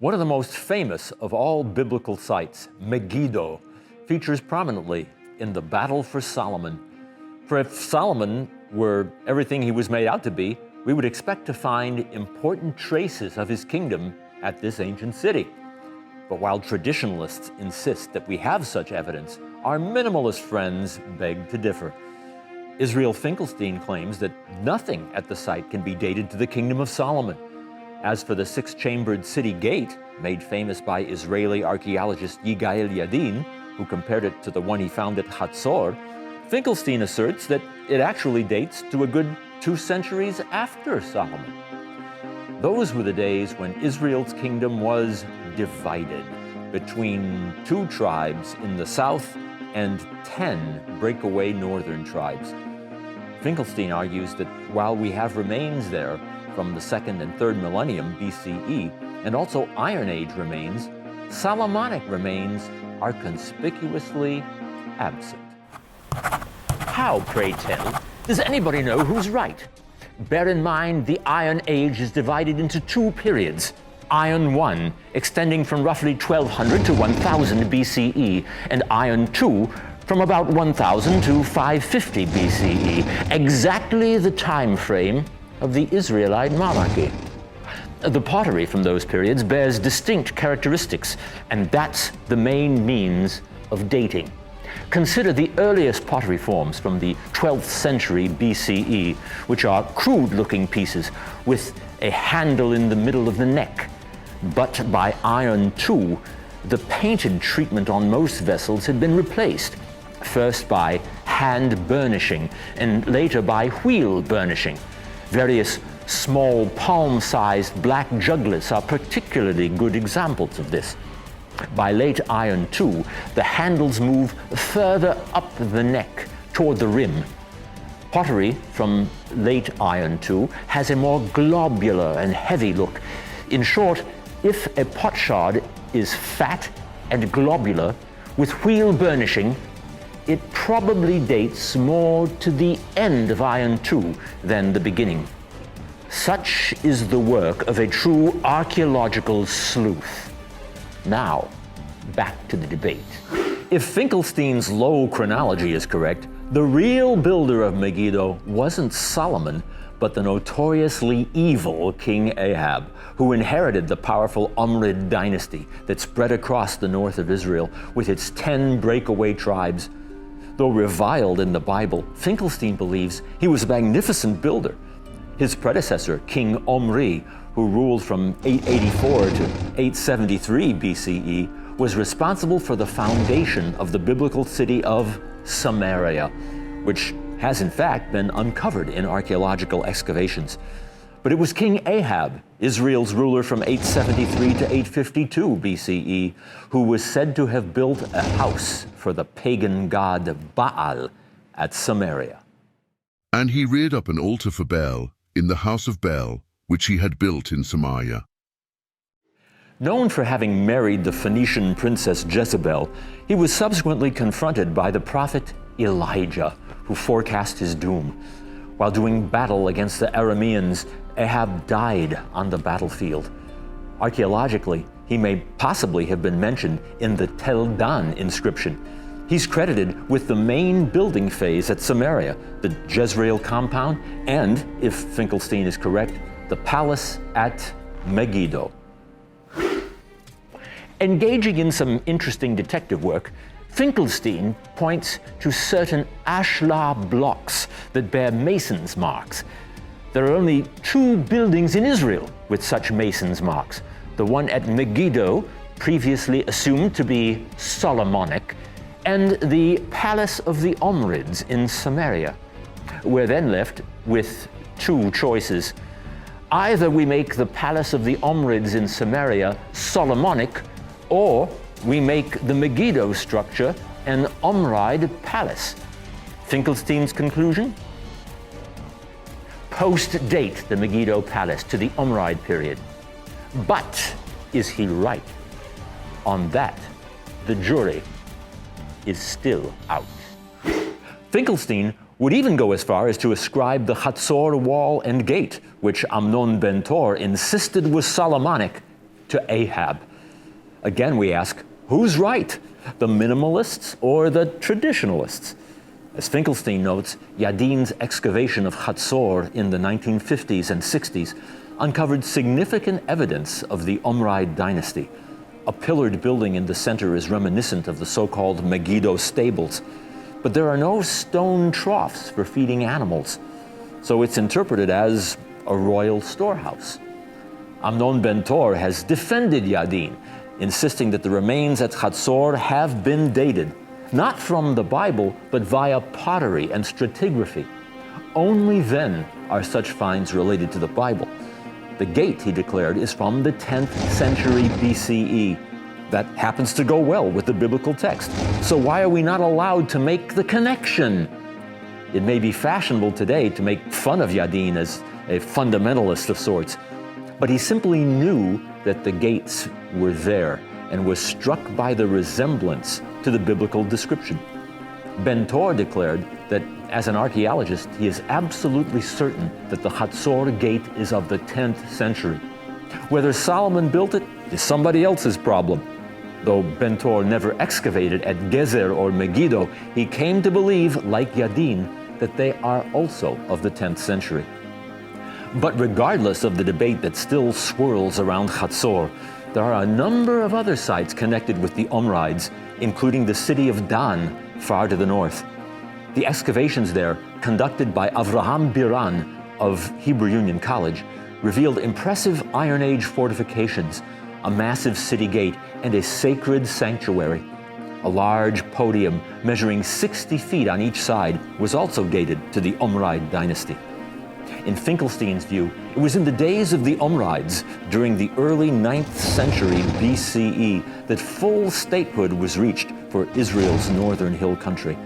One of the most famous of all biblical sites, Megiddo, features prominently in the battle for Solomon. For if Solomon were everything he was made out to be, we would expect to find important traces of his kingdom at this ancient city. But while traditionalists insist that we have such evidence, our minimalist friends beg to differ. Israel Finkelstein claims that nothing at the site can be dated to the kingdom of Solomon. As for the six-chambered city gate, made famous by Israeli archaeologist Yigael Yadin, who compared it to the one he found at Hatzor, Finkelstein asserts that it actually dates to a good 2 centuries after Solomon. Those were the days when Israel's kingdom was divided between 2 tribes in the south and 10 breakaway northern tribes. Finkelstein argues that while we have remains there from the 2nd and 3rd millennium BCE, and also Iron Age remains, Solomonic remains are conspicuously absent. How, pray tell, does anybody know who's right? Bear in mind the Iron Age is divided into 2 periods. Iron I, extending from roughly 1200 to 1000 BCE, and Iron II, from about 1000 to 550 BCE, exactly the time frame of the Israelite monarchy. The pottery from those periods bears distinct characteristics, and that's the main means of dating. Consider the earliest pottery forms from the 12th century BCE, which are crude-looking pieces with a handle in the middle of the neck. But by Iron II, the painted treatment on most vessels had been replaced, first by hand burnishing and later by wheel burnishing. Various small palm-sized black juglets are particularly good examples of this. By late Iron II, the handles move further up the neck toward the rim. Pottery from late Iron II has a more globular and heavy look. In short, if a potsherd is fat and globular with wheel burnishing, it probably dates more to the end of Iron II than the beginning. Such is the work of a true archaeological sleuth. Now, back to the debate. If Finkelstein's low chronology is correct, the real builder of Megiddo wasn't Solomon, but the notoriously evil King Ahab, who inherited the powerful Omri dynasty that spread across the north of Israel with its 10 breakaway tribes. Though reviled in the Bible, Finkelstein believes he was a magnificent builder. His predecessor, King Omri, who ruled from 884 to 873 BCE, was responsible for the foundation of the biblical city of Samaria, which has in fact been uncovered in archaeological excavations. But it was King Ahab, Israel's ruler from 873 to 852 BCE, who was said to have built a house for the pagan god Baal at Samaria. And he reared up an altar for Baal in the house of Baal, which he had built in Samaria. Known for having married the Phoenician princess Jezebel, he was subsequently confronted by the prophet Elijah, who forecast his doom. While doing battle against the Arameans, Ahab died on the battlefield. Archaeologically, he may possibly have been mentioned in the Tel Dan inscription. He's credited with the main building phase at Samaria, the Jezreel compound, and, if Finkelstein is correct, the palace at Megiddo. Engaging in some interesting detective work, Finkelstein points to certain ashlar blocks that bear masons' marks. There are only 2 buildings in Israel with such masons' marks. The one at Megiddo, previously assumed to be Solomonic, and the Palace of the Omrids in Samaria. We're then left with 2 choices. Either we make the Palace of the Omrids in Samaria Solomonic, or we make the Megiddo structure an Omride palace. Finkelstein's conclusion? Post-date the Megiddo palace to the Omride period. But is he right? On that, the jury is still out. Finkelstein would even go as far as to ascribe the Hatzor wall and gate, which Amnon ben Tor insisted was Solomonic, to Ahab. Again, we ask, who's right, the minimalists or the traditionalists? As Finkelstein notes, Yadin's excavation of Hatzor in the 1950s and 60s uncovered significant evidence of the Omri dynasty. A pillared building in the center is reminiscent of the so-called Megiddo stables, but there are no stone troughs for feeding animals, so it's interpreted as a royal storehouse. Amnon ben Tor has defended Yadin, insisting that the remains at Hatzor have been dated, not from the Bible, but via pottery and stratigraphy. Only then are such finds related to the Bible. The gate, he declared, is from the 10th century BCE. That happens to go well with the biblical text. So why are we not allowed to make the connection? It may be fashionable today to make fun of Yadin as a fundamentalist of sorts, but he simply knew that the gates were there and was struck by the resemblance to the biblical description. Ben Tor declared that as an archaeologist, he is absolutely certain that the Hatzor gate is of the 10th century. Whether Solomon built it is somebody else's problem. Though Ben Tor never excavated at Gezer or Megiddo, he came to believe, like Yadin, that they are also of the 10th century. But regardless of the debate that still swirls around Hatzor, there are a number of other sites connected with the Omrides, including the city of Dan, far to the north. The excavations there, conducted by Avraham Biran of Hebrew Union College, revealed impressive Iron Age fortifications, a massive city gate, and a sacred sanctuary. A large podium measuring 60 feet on each side was also dated to the Omride dynasty. In Finkelstein's view, it was in the days of the Omrides, during the early 9th century BCE, that full statehood was reached for Israel's northern hill country.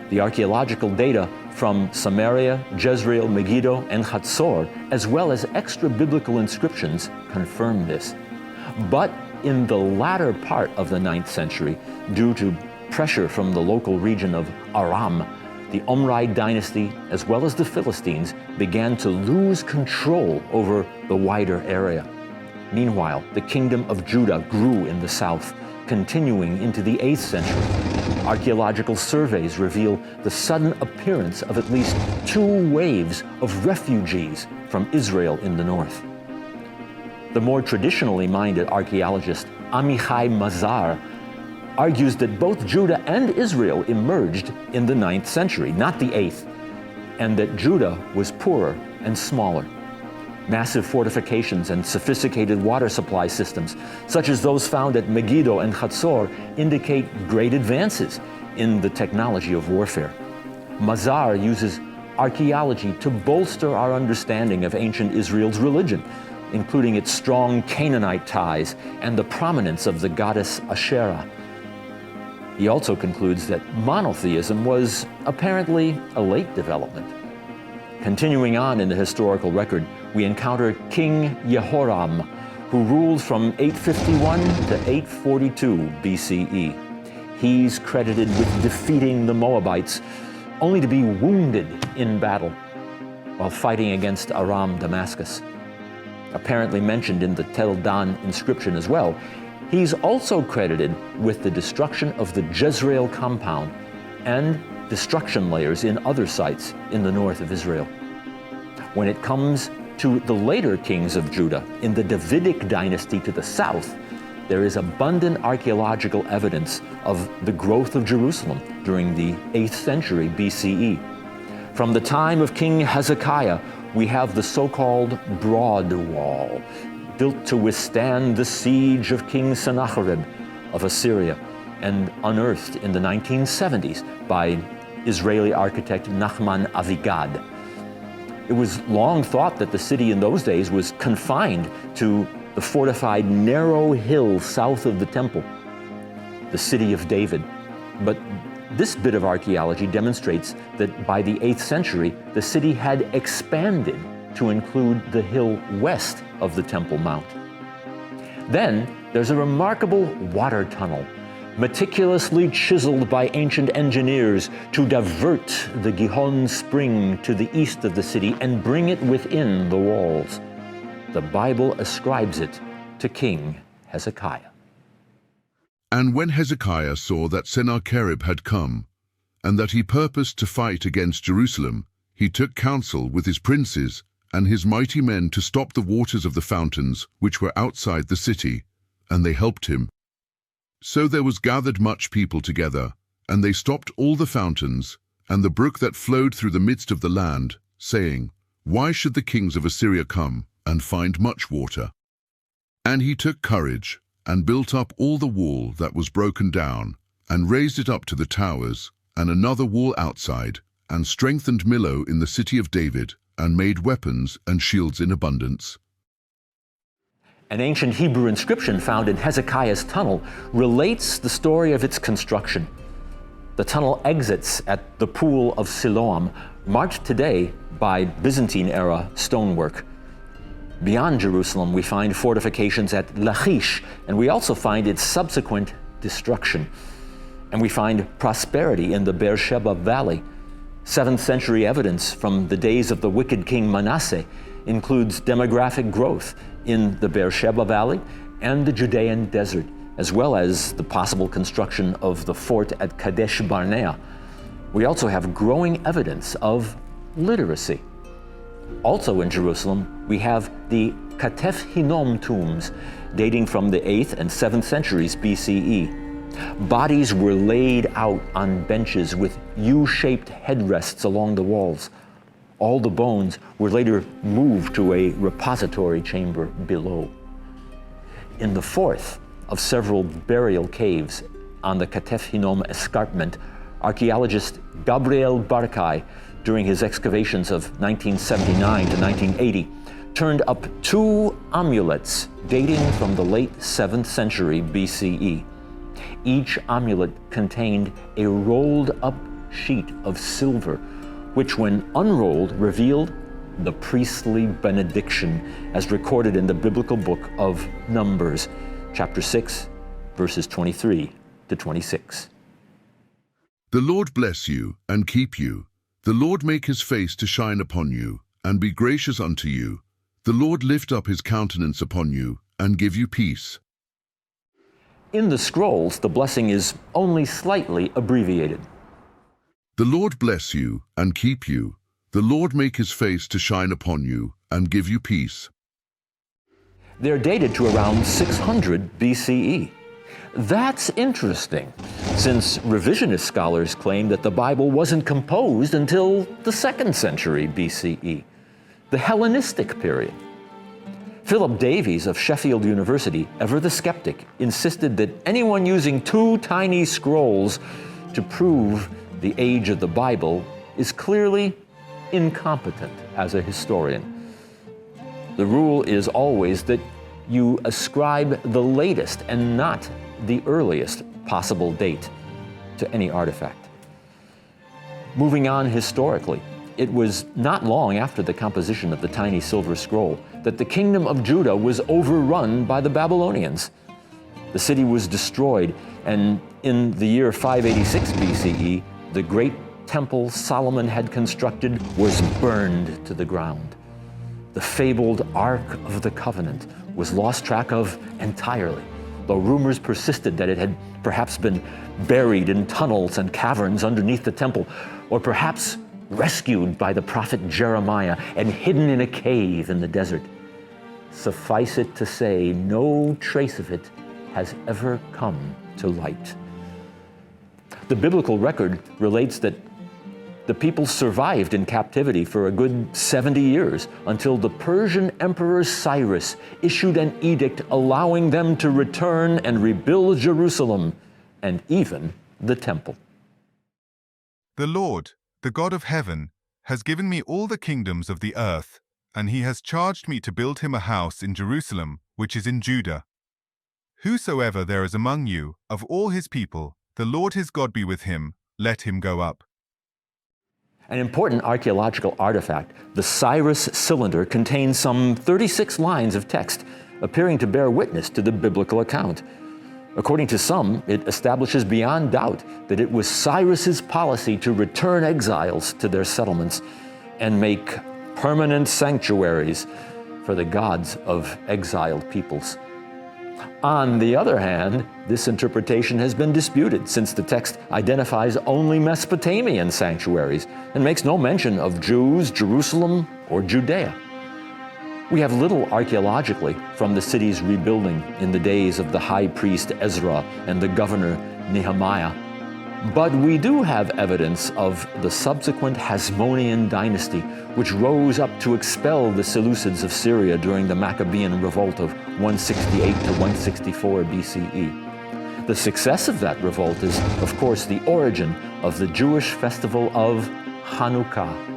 The archaeological data from Samaria, Jezreel, Megiddo, and Hatzor, as well as extra-biblical inscriptions, confirm this. But in the latter part of the 9th century, due to pressure from the local region of Aram, the Omri dynasty, as well as the Philistines, began to lose control over the wider area. Meanwhile, the kingdom of Judah grew in the south, continuing into the 8th century. Archaeological surveys reveal the sudden appearance of at least 2 waves of refugees from Israel in the north. The more traditionally minded archaeologist Amichai Mazar argues that both Judah and Israel emerged in the 9th century, not the 8th, and that Judah was poorer and smaller. Massive fortifications and sophisticated water supply systems, such as those found at Megiddo and Hatzor, indicate great advances in the technology of warfare. Mazar uses archaeology to bolster our understanding of ancient Israel's religion, including its strong Canaanite ties and the prominence of the goddess Asherah. He also concludes that monotheism was apparently a late development. Continuing on in the historical record, we encounter King Jehoram, who ruled from 851 to 842 BCE. He's credited with defeating the Moabites, only to be wounded in battle while fighting against Aram Damascus. Apparently mentioned in the Tel Dan inscription as well, he's also credited with the destruction of the Jezreel compound and destruction layers in other sites in the north of Israel. When it comes to the later kings of Judah in the Davidic dynasty to the south, there is abundant archaeological evidence of the growth of Jerusalem during the 8th century BCE. From the time of King Hezekiah, we have the so-called Broad Wall, built to withstand the siege of King Sennacherib of Assyria and unearthed in the 1970s by Israeli architect Nachman Avigad. It was long thought that the city in those days was confined to the fortified narrow hill south of the temple, the city of David. But this bit of archaeology demonstrates that by the 8th century, the city had expanded to include the hill west of the Temple Mount. Then there's a remarkable water tunnel, meticulously chiseled by ancient engineers to divert the Gihon spring to the east of the city and bring it within the walls. The Bible ascribes it to King Hezekiah. And when Hezekiah saw that Sennacherib had come, and that he purposed to fight against Jerusalem, he took counsel with his princes and his mighty men to stop the waters of the fountains which were outside the city, and they helped him. So there was gathered much people together, and they stopped all the fountains, and the brook that flowed through the midst of the land, saying, Why should the kings of Assyria come and find much water? And he took courage, and built up all the wall that was broken down, and raised it up to the towers, and another wall outside, and strengthened Millo in the city of David, and made weapons and shields in abundance. An ancient Hebrew inscription found in Hezekiah's tunnel relates the story of its construction. The tunnel exits at the Pool of Siloam, marked today by Byzantine-era stonework. Beyond Jerusalem, we find fortifications at Lachish, and we also find its subsequent destruction. And we find prosperity in the Beersheba Valley. 7th century evidence from the days of the wicked king Manasseh includes demographic growth in the Beersheba Valley and the Judean desert, as well as the possible construction of the fort at Kadesh Barnea. We also have growing evidence of literacy. Also in Jerusalem, we have the Katef Hinnom tombs dating from the 8th and 7th centuries BCE. Bodies were laid out on benches with U-shaped headrests along the walls. All the bones were later moved to a repository chamber below. In the 4th of several burial caves on the Katef Hinnom escarpment, archaeologist Gabriel Barkay, during his excavations of 1979 to 1980, turned up 2 amulets dating from the late 7th century BCE. Each amulet contained a rolled-up sheet of silver, which, when unrolled, revealed the priestly benediction as recorded in the biblical book of Numbers, chapter 6, verses 23 to 26. The Lord bless you and keep you. The Lord make his face to shine upon you and be gracious unto you. The Lord lift up his countenance upon you and give you peace. In the scrolls, the blessing is only slightly abbreviated. The Lord bless you and keep you. The Lord make his face to shine upon you and give you peace. They're dated to around 600 BCE. That's interesting, since revisionist scholars claim that the Bible wasn't composed until the 2nd century BCE, the Hellenistic period. Philip Davies of Sheffield University, ever the skeptic, insisted that anyone using 2 tiny scrolls to prove the age of the Bible is clearly incompetent as a historian. The rule is always that you ascribe the latest and not the earliest possible date to any artifact. Moving on historically, it was not long after the composition of the tiny silver scroll that the kingdom of Judah was overrun by the Babylonians. The city was destroyed, and in the year 586 BCE, the great temple Solomon had constructed was burned to the ground. The fabled Ark of the Covenant was lost track of entirely, though rumors persisted that it had perhaps been buried in tunnels and caverns underneath the temple, or perhaps rescued by the prophet Jeremiah and hidden in a cave in the desert. Suffice it to say, no trace of it has ever come to light. The biblical record relates that the people survived in captivity for a good 70 years until the Persian Emperor Cyrus issued an edict allowing them to return and rebuild Jerusalem and even the temple. The Lord, the God of heaven, has given me all the kingdoms of the earth, and he has charged me to build him a house in Jerusalem, which is in Judah. Whosoever there is among you, of all his people, the Lord his God be with him, let him go up. An important archaeological artifact, the Cyrus cylinder, contains some 36 lines of text, appearing to bear witness to the biblical account. According to some, it establishes beyond doubt that it was Cyrus's policy to return exiles to their settlements and make permanent sanctuaries for the gods of exiled peoples. On the other hand, this interpretation has been disputed since the text identifies only Mesopotamian sanctuaries and makes no mention of Jews, Jerusalem, or Judea. We have little archaeologically from the city's rebuilding in the days of the high priest Ezra and the governor Nehemiah, but we do have evidence of the subsequent Hasmonean dynasty, which rose up to expel the Seleucids of Syria during the Maccabean revolt of 168 to 164 BCE. The success of that revolt is, of course, the origin of the Jewish festival of Hanukkah.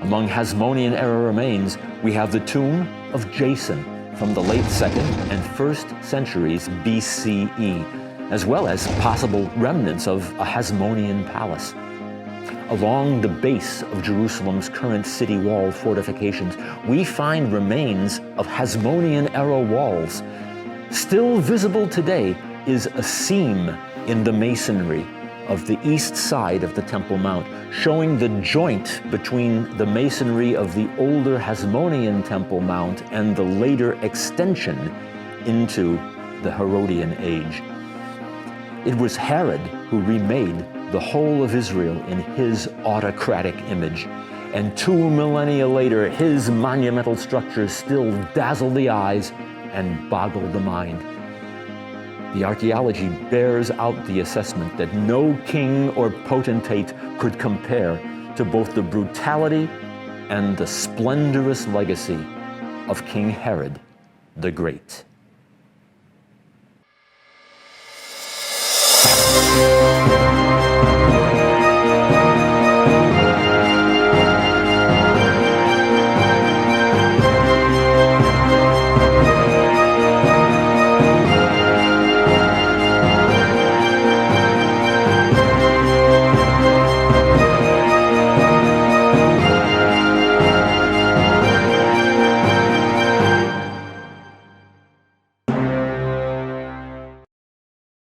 Among Hasmonean-era remains, we have the tomb of Jason from the late 2nd and 1st centuries BCE, as well as possible remnants of a Hasmonean palace. Along the base of Jerusalem's current city wall fortifications, we find remains of Hasmonean-era walls. Still visible today is a seam in the masonry of the east side of the Temple Mount, showing the joint between the masonry of the older Hasmonean Temple Mount and the later extension into the Herodian age. It was Herod who remade the whole of Israel in his autocratic image, and 2 millennia later, his monumental structures still dazzle the eyes and boggle the mind. The archaeology bears out the assessment that no king or potentate could compare to both the brutality and the splendorous legacy of King Herod the Great.